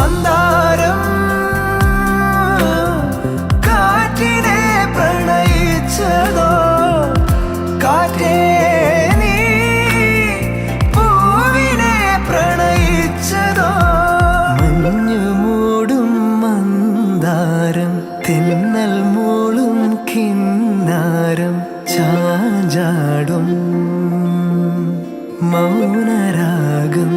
മന്ദാരം കാറ്റിനെ പ്രണയിച്ചതോ കാറ്റേ നീ പൂവിനെ പ്രണയിച്ചതോ മഞ്ഞു മൂടും മന്ദാരം തെന്നൽ മൂളും കിന്നാരം ചാഞ്ചാടും മൗനരാഗം